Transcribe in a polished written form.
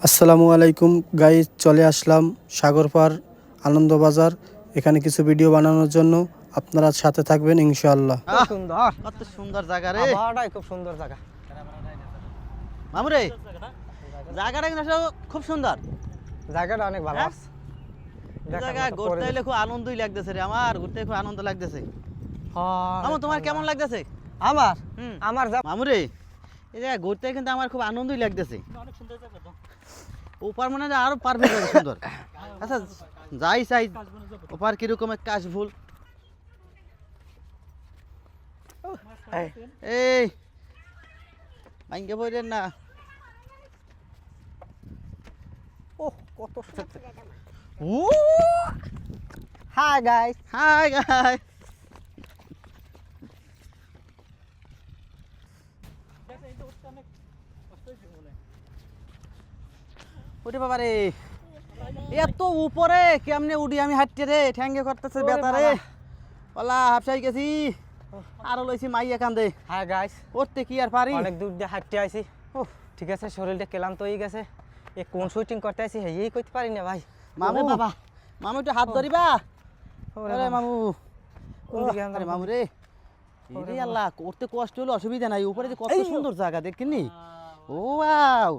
আসসালামু আলাইকুম গাইস, চলে আসলাম সাগরপাড় আনন্দবাজার। এখানে কিছু ভিডিও বানানোর জন্য আপনারা সাথে থাকবেন ইনশাআল্লাহ। খুব সুন্দর, কত সুন্দর জায়গা রে আবহাওয়াটাই খুব সুন্দর জায়গা। মামুরে, জায়গাটা কিন্তু আসলে খুব সুন্দর। জায়গাটা অনেক ভালো হ্যাঁ? আছে। এই দেখার জায়গা মতো ঘুরতে পরিবেশ। এলে খুব আনন্দই লাগতেছে রে, আমার ঘুরতে খুব আনন্দ লাগতেছে। হ্যাঁ, মামু তোমার ঠান্ডা। কেমন লাগতেছে? আমার হুম। আমার মামুরে, এই জায়গা ঘুরতে কিন্তু আমার খুব আনন্দই লাগতেছে। ওপার মনে হয় আরো পারফেক্ট হবে, সুন্দর। আচ্ছা যাই চাই ওপার কিরকম কাশফুল। এই ভাঙ্গে বইলেন না। ওহ, কত হাই গাইস। হাই গাই, ওরে বাবা রে, এত উপরে কেমনে উঠি আমি হাঁটতে রে, ঠ্যাঙ্গে করতেছে ওরে বেতা রে। বাবা। ওলা হাফসাই গেছি, আরো লইছি মাইয়া কান্দে। হাই গাইস, উঠতে কি আর পারি। অনেক দূর দিয়ে হাঁটতে আইছি। ওহ, ঠিক আছে, শরীরটা ক্লান্ত হয়ে গেছে। এ কোন শুটিং করতে আইছি এই করতে পারি না ভাই। মামু ওরে বাবা, মামু একটু হাত ধরিবা। ওরে আরে বাবা। মামু, কোন দিকে আনলাম? আরে মামু রে, ওরে এই বাবা। আল্লাহ করতে কষ্ট হলে অসুবিধা নাই, উপরে যে কত এই। সুন্দর জায়গা দেখেননি। ও ওয়াও,